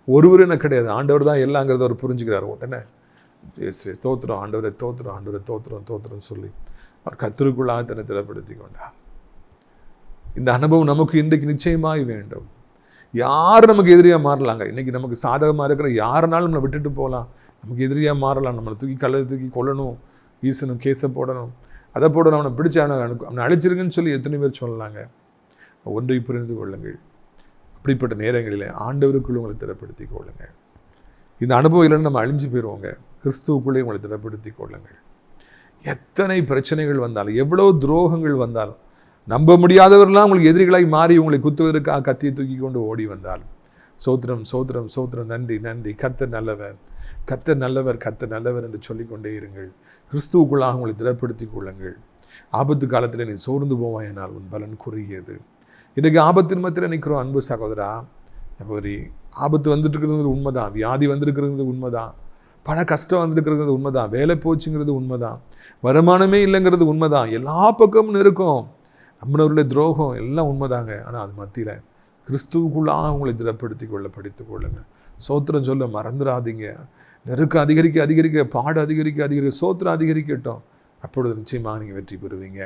ஒருவர் என்ன கிடையாது, ஆண்டவர் தான் எல்லாங்கிறத அவர் புரிஞ்சுக்கிறார். உடனே தோத்திரம் ஆண்டவரை தோத்திரம் ஆண்டவரை தோத்திரம் தோத்திரம் சொல்லி அவர் கர்த்தருக்குள்ளாக தன்னை திடப்படுத்தி கொண்டார். இந்த அனுபவம் நமக்கு இன்றைக்கு நிச்சயமாய் வேண்டும். யார் நமக்கு எதிரியாக மாறலாங்க. இன்றைக்கி நமக்கு சாதகமாக இருக்கிற யாருனாலும் நம்மளை விட்டுட்டு போகலாம், நமக்கு எதிரியாக மாறலாம். நம்மளை தூக்கி கல்லை தூக்கி கொள்ளணும், வீசணும், கேஸை போடணும், அதை போடணும், அவனை பிடிச்ச அவனை அழிச்சிருக்குன்னு சொல்லி எத்தனை பேர் சொல்லலாங்க. ஒன்றை புரிந்து கொள்ளுங்கள், அப்படிப்பட்ட நேரங்களில் ஆண்டவருக்குள்ளே உங்களை திடப்படுத்தி கொள்ளுங்கள். இந்த அனுபவம் இல்லைன்னு நம்ம அழிஞ்சு போயிடுவோங்க. கிறிஸ்துவுக்குள்ளே உங்களை திடப்படுத்தி கொள்ளுங்கள். எத்தனை பிரச்சனைகள் வந்தாலும், எவ்வளோ துரோகங்கள் வந்தாலும், நம்ப முடியாதவர்களாம் உங்களுக்கு எதிரிகளாய் மாறி உங்களை குத்துவதற்காக கத்தியை தூக்கி கொண்டு ஓடி வந்தாலும், சோத்திரம் சோத்திரம் சோத்திரம், நன்றி நன்றி, கர்த்தர் நல்லவர், கர்த்தர் நல்லவர், கர்த்தர் நல்லவர் என்று சொல்லிக்கொண்டே இருங்கள். கிறிஸ்துவுக்குள்ளாக உங்களை திடப்படுத்தி கொள்ளுங்கள். ஆபத்து காலத்தில் நீ சோர்ந்து போவாயனால் உன் பலன் குறுகியது. இன்றைக்கு ஆபத்தின் மத்தியில் நிற்கிறோம் அன்பு சகோதரா, சகோதரி. ஆபத்து வந்துட்டு இருக்கிறது உண்மைதான், வியாதி வந்திருக்கிறது உண்மைதான், பண கஷ்டம் வந்திருக்கிறது உண்மைதான், வேலை போச்சுங்கிறது உண்மைதான், வருமானமே இல்லைங்கிறது உண்மைதான், எல்லா பக்கமும் இருக்கும், நம்மளவர்களுடைய துரோகம் எல்லாம் உண்மைதாங்க. ஆனால் அது மத்தியில் கிறிஸ்துவுக்குள்ளாக உங்களை திடப்படுத்தி கொள்ள படித்து கொள்ளுங்க. சோத்திரம் சொல்ல மறந்துடாதீங்க. நெருக்கம் அதிகரிக்க அதிகரிக்க, பாடு அதிகரிக்க அதிகரிக்க, சோத்திரம் அதிகரிக்கட்டும். அப்பொழுது நிச்சயமாக நீங்கள் வெற்றி பெறுவீங்க.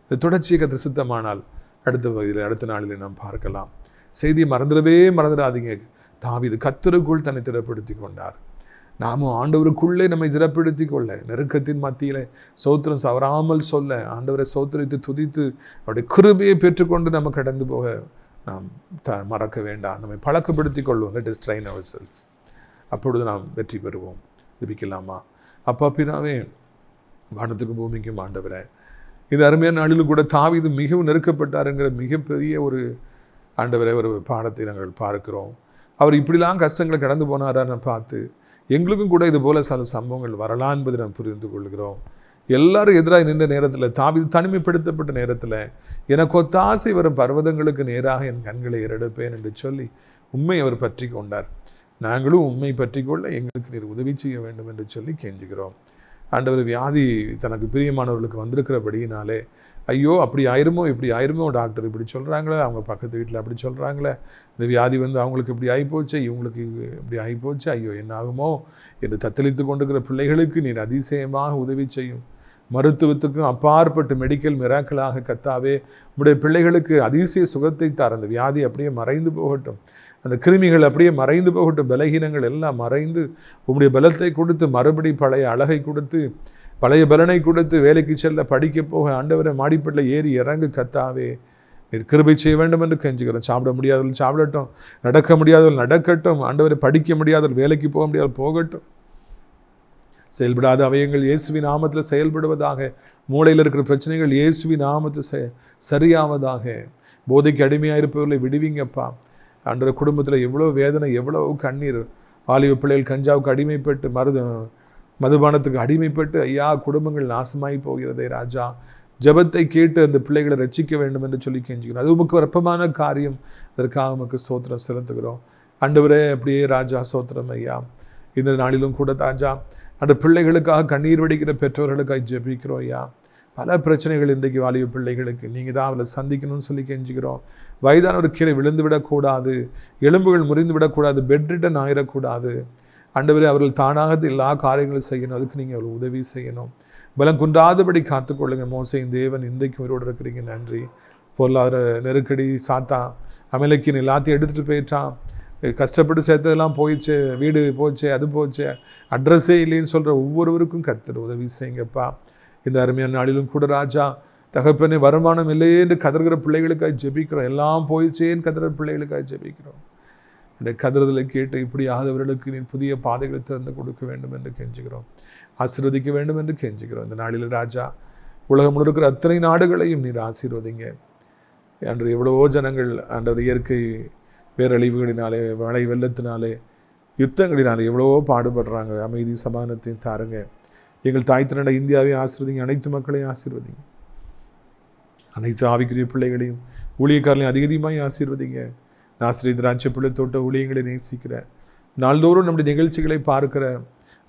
இந்த தொடர்ச்சியை கற்று சித்தமானால் அடுத்த பகுதியில் அடுத்த நாளில் நாம் பார்க்கலாம். செய்தியை மறந்துடாதீங்க. தாவீது கர்த்தருக்குள் தன்னை திடப்படுத்தி கொண்டார். நாமும் ஆண்டவருக்குள்ளே நம்மை திடப்படுத்தி கொள்ள, நெருக்கத்தின் மத்தியில் சோத்திரம் தவறாமல் சொல்ல, ஆண்டவரை சோத்திரித்து துதித்து அவருடைய கிருபையை பெற்றுக்கொண்டு நம்ம கடந்து போக நாம் மறக்க வேண்டாம். நம்மை பழக்கப்படுத்தி கொள்வோம். Let us train ourselves. அப்பொழுது நாம் வெற்றி பெறுவோம். ஜெபிக்கலாமா? அப்பா பிதாவே, வானத்துக்கும் பூமிக்கும் ஆண்டவரே, இது அருமையான நாளிலும் கூட தாவீது மிகவும் நெருக்கப்பட்டாருங்கிற மிகப்பெரிய ஒரு ஆண்டவரே ஒரு பாடத்தை நாங்கள் பார்க்கிறோம். அவர் இப்படிலாம் கஷ்டங்களை கடந்து போனாரான்னு பார்த்து எங்களுக்கும் கூட இது போல சில சம்பவங்கள் வரலாம் என்பதை நாம் புரிந்து கொள்கிறோம். எல்லாரும் எதிராக நின்ற நேரத்தில், தாவீது தனிமைப்படுத்தப்பட்ட நேரத்தில், எனக்கு ஒத்தாசை வரும் பர்வதங்களுக்கு நேராக என் கண்களை ஏறெடுப்பேன் என்று சொல்லி உண்மை அவர் பற்றி கொண்டார். நாங்களும் உண்மை பற்றி கொள்ள எங்களுக்கு நீர் உதவி செய்ய வேண்டும் என்று சொல்லி கெஞ்சுகிறோம். ஆண்டவர், வியாதி தனக்கு பிரியமானவர்களுக்கு வந்திருக்கிறபடியினாலே, ஐயோ அப்படி ஆயிருமோ இப்படி ஆயிருமோ, டாக்டர் இப்படி சொல்கிறாங்களே, அவங்க பக்கத்து வீட்டில் அப்படி சொல்கிறாங்களே, இந்த வியாதி வந்து அவங்களுக்கு இப்படி ஆகிப்போச்சு, இவங்களுக்கு இப்படி ஆகிப்போச்சு, ஐயோ என்ன ஆகுமோ என்று தத்தளித்து கொண்டிருக்கிற பிள்ளைகளுக்கு நீர் அதிசயமாக உதவி செய்யும். மருத்துவத்துக்கும் அப்பாற்பட்டு மெடிக்கல் மிராக்களாக கர்த்தாவே உம்முடைய பிள்ளைகளுக்கு அதிசய சுகத்தை தார். அந்த வியாதி அப்படியே மறைந்து போகட்டும், அந்த கிருமிகள் அப்படியே மறைந்து போகட்டும், பலகீனங்கள் எல்லாம் மறைந்து உம்முடைய பலத்தை கொடுத்து, மறுபடி பழைய அழகை கொடுத்து, பழைய பலனை கொடுத்து, வேலைக்கு செல்ல படிக்க போக ஆண்டவரை மாடிப்பட்டில் ஏறி இறங்கு கர்த்தாவே நீர் கிருபை செய்ய வேண்டும் என்று கெஞ்சுகிறோம். சாப்பிட முடியாதவர்கள் சாப்பிடட்டும், நடக்க முடியாதவர்கள் நடக்கட்டும், ஆண்டவரை படிக்க முடியாதவர்கள் வேலைக்கு போக முடியாத போகட்டும். செயல்படாத அவயங்கள் இயேசுவின் நாமத்தில் செயல்படுவதாக, மூளையில் இருக்கிற பிரச்சனைகள் இயேசுவின் நாமத்தில் சரியாவதாக. போதைக்கு அடிமையாக இருப்பவர்களை விடுவீங்கப்பா. அன்ற குடும்பத்தில் எவ்வளோ வேதனை, எவ்வளோ கண்ணீர், வாலிப பிள்ளைகள் கஞ்சாவுக்கு அடிமைப்பட்டு, மதுபானத்துக்கு அடிமைப்பட்டு ஐயா குடும்பங்கள் நாசமாகி போகிறதே ராஜா. ஜெபத்தை கேட்டு அந்த பிள்ளைகளை ரட்சிக்க வேண்டும் என்று சொல்லி கெஞ்சுக்கிறோம். அது உமக்கு விருப்பமான காரியம். அதற்காக உமக்கு சோத்திரம் செலுத்துகிறோம். ஆண்டவரே அப்படியே ராஜா சோத்திரம் ஐயா. இந்த நாளிலும் கூட ராஜா அந்த பிள்ளைகளுக்காக கண்ணீர் வடிக்கிற பெற்றோர்களுக்காக ஜெபிக்கிறோம் ஐயா. பல பிரச்சனைகள் இன்றைக்கு வாலிப பிள்ளைகளுக்கு நீங்கள் தான் அவளை சந்திக்கணும்னு சொல்லி கெஞ்சுக்கிறோம். வயதானவர் கீழே விழுந்து விடக்கூடாது, எலும்புகள் முறிந்து விடக்கூடாது, பெட்ரிட்டன் ஆயிடக்கூடாது. ஆண்டவரே அவர்கள் தானாக எல்லா காரியங்களும் செய்யணும். அதுக்கு நீங்கள் அவர்கள் உதவி செய்யணும். பலம் குன்றாதபடி காத்துக்கொள்ளுங்க. மோசையின் தேவன் இன்றைக்கும் உயிரோடு இருக்கிறீங்க, நன்றி. பொருளாதார நெருக்கடி, சாத்தா அமலைக்கின் எல்லாத்தையும் எடுத்துகிட்டு போயிட்டான். கஷ்டப்பட்டு சேர்த்ததெல்லாம் போயிடுச்சு, வீடு போச்சு, அது போச்சு, அட்ரஸே இல்லைன்னு சொல்கிற ஒவ்வொருவருக்கும் கர்த்தர் உதவி செய்யுங்கப்பா. இந்த அருமையான நாளிலும் கூட ராஜா தகப்பனே வருமானம் இல்லையே என்று கதறுகிற பிள்ளைகளுக்காக ஜெபிக்கிறோம். எல்லாம் போயிடுச்சேன்னு கதற பிள்ளைகளுக்காக ஜெபிக்கிறோம். இந்த கதறுதலை கேட்டு இப்படி ஆதவர்களுக்கு நீ புதிய பாதைகளை திறந்து கொடுக்க வேண்டும் என்று கெஞ்சுகிறோம். ஆசீர்வதிக்க வேண்டும் என்று கெஞ்சுகிறோம். இந்த நாளில் ராஜா உலகம் முழுக்கிற அத்தனை நாடுகளையும் நீர் ஆசீர்வதிங்க. அன்று எவ்வளவோ ஜனங்கள் ஆண்டவர் இயற்கை பேரழிவுகளினாலே, மழை வெள்ளத்தினாலே, யுத்தங்களினாலே எவ்வளவோ பாடுபடுறாங்க. அமைதி சமாதானத்தையும் தாருங்க. எங்கள் தாய் திரண்ட இந்தியாவையும் ஆசீர்வதிங்க. அனைத்து மக்களையும் ஆசீர்வதிங்க. அனைத்து ஆவிக்குரிய பிள்ளைகளையும் ஊழியக்காரர்களையும் அதிகமாக ஆசீர்வதிங்க. நாசிரியர் திராட்சை பிள்ளை தோட்ட ஊழியங்களை நேசிக்கிற, நாள்தோறும் நம்முடைய நிகழ்ச்சிகளை பார்க்கிற,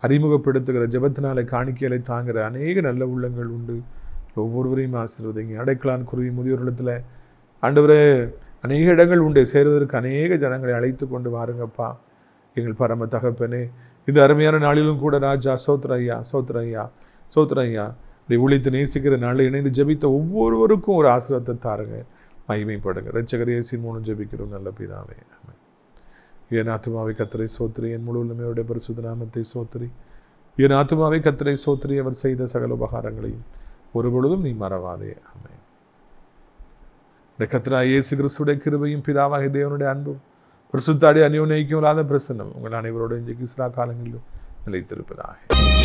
அறிமுகப்படுத்துகிற, ஜெபத்தினாலே காணிக்கைகளை தாங்குகிற அநேக நல்ல உள்ளங்கள் உண்டு. ஒவ்வொருவரையும் ஆசீர்வதிங்க. அடைக்கலான் குருவி முதியோரிடத்தில் ஆண்டவரே அநேக இடங்கள் உண்டு, சேருவதற்கு அநேக ஜனங்களை அழைத்து கொண்டு வாருங்கப்பா. எங்கள் பரம தகப்பனே, இந்த அருமையான நாளிலும் கூட ராஜா சோத்ரையா சோத்ரையா சோத்ரையா இப்படி ஊழித்து நேசிக்கிற நாளில் இணைந்து ஜெபித்த ஒவ்வொருவருக்கும் ஒரு ஆசீர்வாதத்தை தாருங்க, மகிமைப்படுங்க. இரட்சகர் இயேசுவின் மூலம் ஜெபிக்கிறோம் நல்ல பிதாவே, ஆமென். என் ஆத்துமாவை கர்த்தரை சோத்திரி, என் முழு உள்ளமையோட பரிசுத்த நாமத்தை சோத்திரி. என் ஆத்துமாவை கர்த்தரை சோத்திரி, அவர் செய்த சகல உபகாரங்களையும் ஒருபொழுதும் நீ மறவாதே, ஆமென். கர்த்தராகிய இயேசு கிறிஸ்துவின் கிருபையும் பிதாவாகிய தேவனுடைய அன்பும் பரிசுத்த அன்யோன்யம் இல்லாத பிரசன்னம் உங்கள் அனைவரோடு இன்றைக்கு சில காலங்களிலும் நிலைத்திருப்பதாக.